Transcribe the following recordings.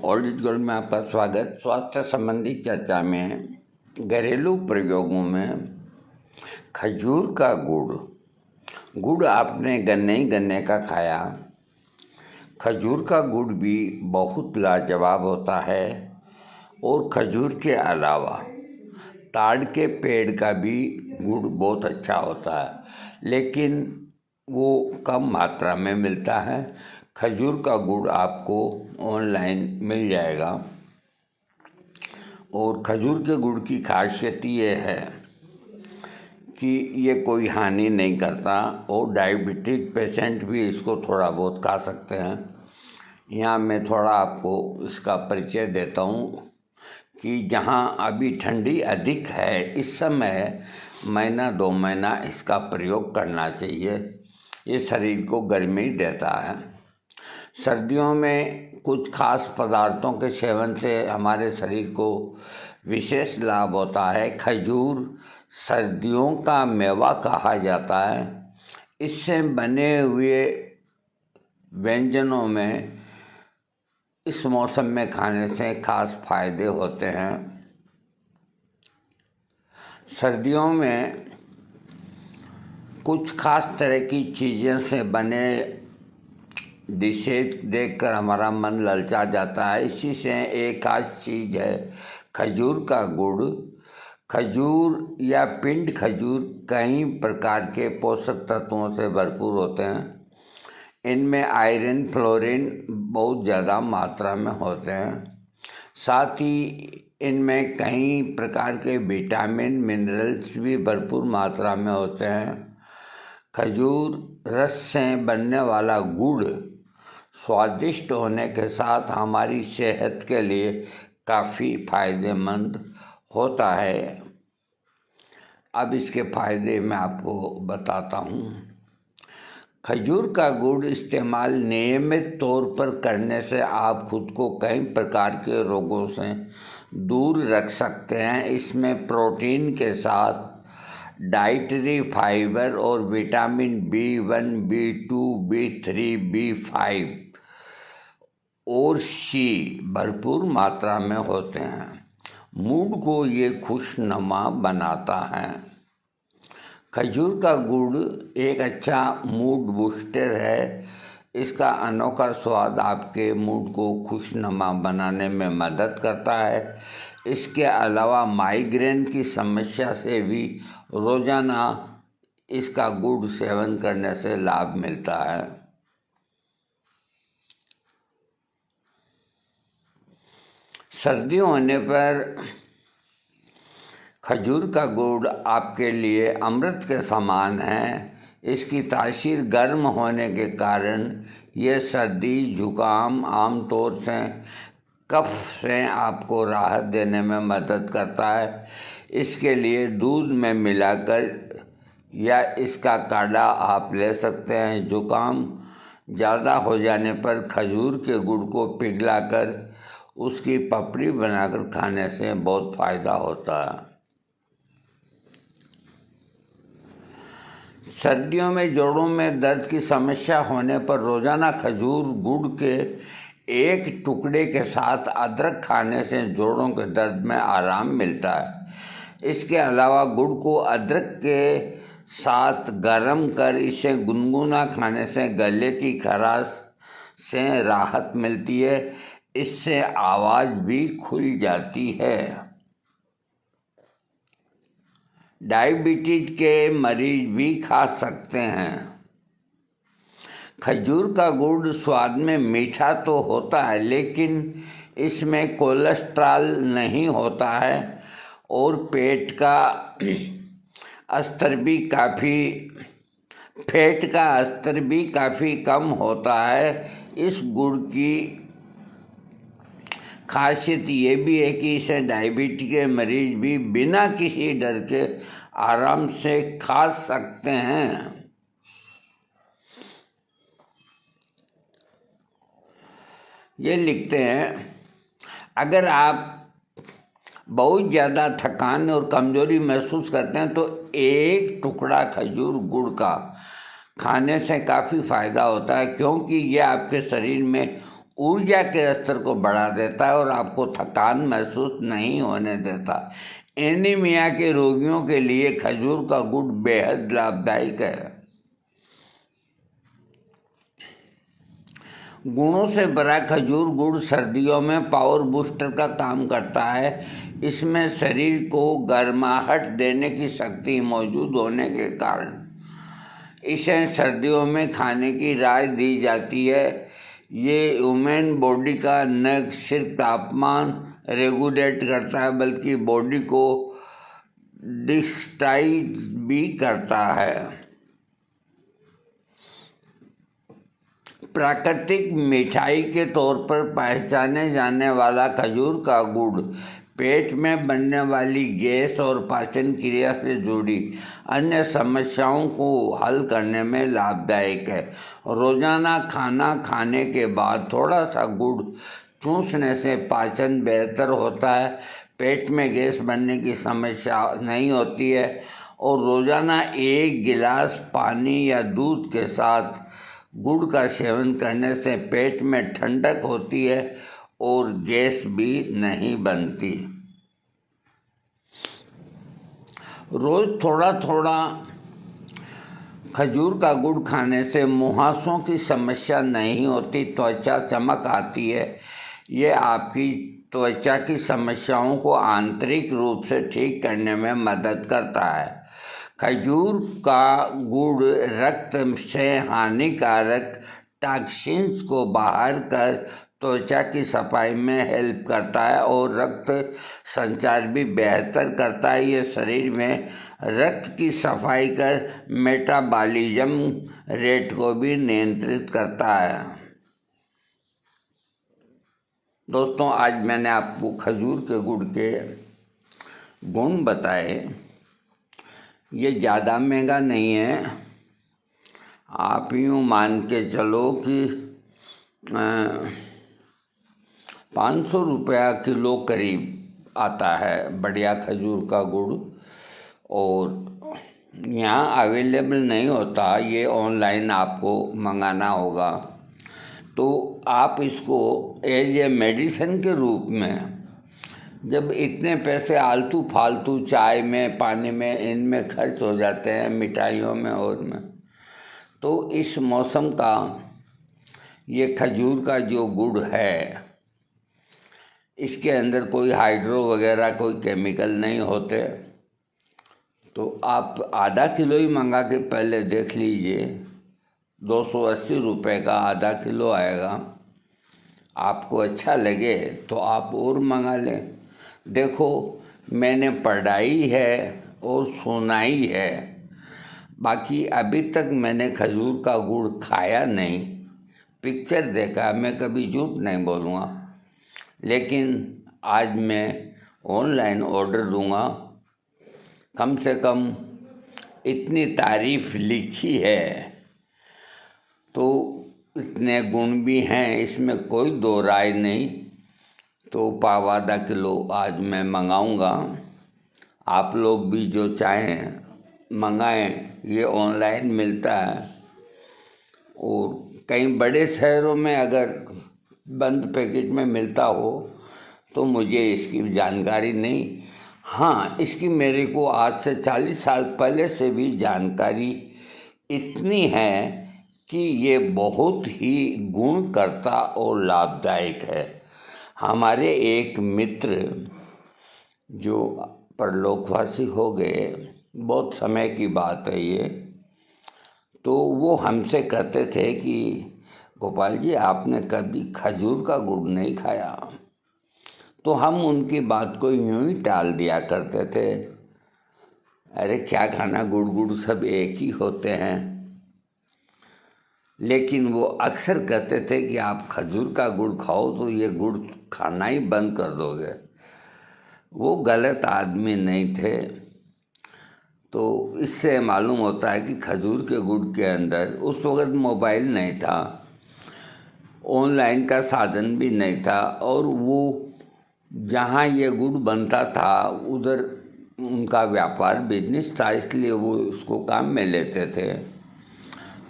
Old is gold में आपका स्वागत। स्वास्थ्य संबंधी चर्चा में घरेलू प्रयोगों में खजूर का गुड़ आपने गन्ने का खाया। खजूर का गुड़ भी बहुत लाजवाब होता है और खजूर के अलावा ताड़ के पेड़ का भी गुड़ बहुत अच्छा होता है, लेकिन वो कम मात्रा में मिलता है। खजूर का गुड़ आपको ऑनलाइन मिल जाएगा और खजूर के गुड़ की खासियत ये है कि ये कोई हानि नहीं करता और डायबिटिक पेशेंट भी इसको थोड़ा बहुत खा सकते हैं। यहाँ मैं थोड़ा आपको इसका परिचय देता हूँ कि जहाँ अभी ठंडी अधिक है, इस समय महीना 2 महीना इसका प्रयोग करना चाहिए। ये शरीर को गर्मी देता है। सर्दियों में कुछ खास पदार्थों के सेवन से हमारे शरीर को विशेष लाभ होता है। खजूर सर्दियों का मेवा कहा जाता है। इससे बने हुए व्यंजनों में इस मौसम में खाने से खास फायदे होते हैं। सर्दियों में कुछ खास तरह की चीज़ों से बने डिशेज देखकर हमारा मन ललचा जाता है। इसी से एक खास चीज़ है खजूर का गुड़। खजूर या पिंड खजूर कई प्रकार के पोषक तत्वों से भरपूर होते हैं। इनमें आयरन, फ्लोरीन बहुत ज़्यादा मात्रा में होते हैं। साथ ही इनमें कई प्रकार के विटामिन, मिनरल्स भी भरपूर मात्रा में होते हैं। खजूर रस से बनने वाला गुड़ स्वादिष्ट होने के साथ हमारी सेहत के लिए काफ़ी फायदेमंद होता है। अब इसके फायदे मैं आपको बताता हूँ। खजूर का गुड़ इस्तेमाल नियमित तौर पर करने से आप खुद को कई प्रकार के रोगों से दूर रख सकते हैं। इसमें प्रोटीन के साथ डाइटरी फाइबर और vitamin B1, B2, B3, B5 और C भरपूर मात्रा में होते हैं। मूड को ये खुशनुमा बनाता है। खजूर का गुड़ एक अच्छा मूड बूस्टर है। इसका अनोखा स्वाद आपके मूड को खुशनुमा बनाने में मदद करता है। इसके अलावा माइग्रेन की समस्या से भी रोज़ाना इसका गुड़ सेवन करने से लाभ मिलता है। सर्दी होने पर खजूर का गुड़ आपके लिए अमृत के समान है। इसकी तासीर गर्म होने के कारण ये सर्दी, जुकाम, आमतौर से कफ से आपको राहत देने में मदद करता है। इसके लिए दूध में मिलाकर या इसका काढ़ा आप ले सकते हैं। जुकाम ज़्यादा हो जाने पर खजूर के गुड़ को पिघलाकर उसकी पपड़ी बनाकर खाने से बहुत फ़ायदा होता है। सर्दियों में जोड़ों में दर्द की समस्या होने पर रोज़ाना खजूर गुड़ के एक टुकड़े के साथ अदरक खाने से जोड़ों के दर्द में आराम मिलता है। इसके अलावा गुड़ को अदरक के साथ गर्म कर इसे गुनगुना खाने से गले की खराश से राहत मिलती है। इससे आवाज़ भी खुल जाती है। डायबिटीज के मरीज भी खा सकते हैं। खजूर का गुड़ स्वाद में मीठा तो होता है, लेकिन इसमें कोलेस्ट्रॉल नहीं होता है और फैट का स्तर भी काफ़ी कम होता है। इस गुड़ की खासियत ये भी है कि इसे डायबिटीज के मरीज भी बिना किसी डर के आराम से खा सकते हैं। ये लिखते हैं, अगर आप बहुत ज़्यादा थकान और कमज़ोरी महसूस करते हैं तो एक टुकड़ा खजूर गुड़ का खाने से काफ़ी फ़ायदा होता है, क्योंकि ये आपके शरीर में ऊर्जा के स्तर को बढ़ा देता है और आपको थकान महसूस नहीं होने देता। एनीमिया के रोगियों के लिए खजूर का गुड़ बेहद लाभदायक है। गुणों से भरा खजूर गुड़ सर्दियों में पावर बूस्टर का काम करता है। इसमें शरीर को गर्माहट देने की शक्ति मौजूद होने के कारण इसे सर्दियों में खाने की राय दी जाती है। ये ह्यूमन बॉडी का न सिर्फ तापमान रेगुलेट करता है बल्कि बॉडी को डिस्टाइज भी करता है। प्राकृतिक मिठाई के तौर पर पहचाने जाने वाला खजूर का गुड़ पेट में बनने वाली गैस और पाचन क्रिया से जुड़ी अन्य समस्याओं को हल करने में लाभदायक है। रोजाना खाना खाने के बाद थोड़ा सा गुड़ चूसने से पाचन बेहतर होता है, पेट में गैस बनने की समस्या नहीं होती है और रोजाना 1 गिलास पानी या दूध के साथ गुड़ का सेवन करने से पेट में ठंडक होती है और गैस भी नहीं बनती। रोज थोड़ा थोड़ा खजूर का गुड़ खाने से मुहासों की समस्या नहीं होती, त्वचा चमक आती है। ये आपकी त्वचा की समस्याओं को आंतरिक रूप से ठीक करने में मदद करता है। खजूर का गुड़ रक्त से हानिकारक टॉक्सिन्स को बाहर कर त्वचा की सफाई में हेल्प करता है और रक्त संचार भी बेहतर करता है। ये शरीर में रक्त की सफाई कर मेटाबॉलिज्म रेट को भी नियंत्रित करता है। दोस्तों, आज मैंने आपको खजूर के गुड़ के गुण बताए। ये ज़्यादा महंगा नहीं है। आप यूँ मान के चलो कि 500 रुपया किलो करीब आता है बढ़िया खजूर का गुड़, और यहाँ अवेलेबल नहीं होता, ये ऑनलाइन आपको मंगाना होगा। तो आप इसको एज ए मेडिसिन के रूप में, जब इतने पैसे आलतू फालतू चाय में, पानी में, इनमें खर्च हो जाते हैं, मिठाइयों में और में, तो इस मौसम का ये खजूर का जो गुड़ है, इसके अंदर कोई हाइड्रो वगैरह कोई केमिकल नहीं होते। तो आप आधा किलो ही मंगा के पहले देख लीजिए। 280 रुपये का आधा किलो आएगा। आपको अच्छा लगे तो आप और मंगा लें। देखो, मैंने पढ़ाई है और सुनाई है, बाकी अभी तक मैंने खजूर का गुड़ खाया नहीं। पिक्चर देखा, मैं कभी झूठ नहीं बोलूँगा, लेकिन आज मैं ऑनलाइन ऑर्डर दूँगा। कम से कम इतनी तारीफ़ लिखी है तो इतने गुण भी हैं, इसमें कोई दो राय नहीं। तो पाव आधा किलो आज मैं मंगाऊंगा। आप लोग भी जो चाहें मंगाएं, ये ऑनलाइन मिलता है। और कई बड़े शहरों में अगर बंद पैकेट में मिलता हो तो मुझे इसकी जानकारी नहीं। हाँ, इसकी मेरे को आज से 40 साल पहले से भी जानकारी इतनी है कि ये बहुत ही गुण करता और लाभदायक है। हमारे एक मित्र जो परलोकवासी हो गए, बहुत समय की बात है ये, तो वो हमसे कहते थे कि गोपाल जी, आपने कभी खजूर का गुड़ नहीं खाया? तो हम उनकी बात को यूं ही टाल दिया करते थे, अरे क्या खाना, गुड़ गुड़ सब एक ही होते हैं। लेकिन वो अक्सर कहते थे कि आप खजूर का गुड़ खाओ तो ये गुड़ खाना ही बंद कर दोगे। वो गलत आदमी नहीं थे। तो इससे मालूम होता है कि खजूर के गुड़ के अंदर उस वक़्त मोबाइल नहीं था, ऑनलाइन का साधन भी नहीं था, और वो जहाँ ये गुड़ बनता था उधर उनका व्यापार बिजनेस था, इसलिए वो उसको काम में लेते थे।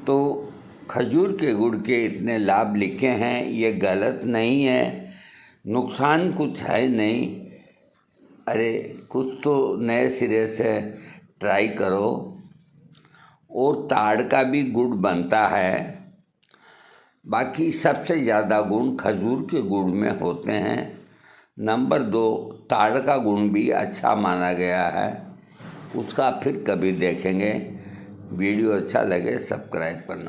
तो खजूर के गुड़ के इतने लाभ लिखे हैं, ये गलत नहीं है, नुकसान कुछ है नहीं। अरे कुछ तो नए सिरे से ट्राई करो। और ताड़ का भी गुड़ बनता है। बाकी सबसे ज़्यादा गुण खजूर के गुड़ में होते हैं। नंबर 2, ताड़ का गुण भी अच्छा माना गया है, उसका फिर कभी देखेंगे। वीडियो अच्छा लगे सब्सक्राइब करना।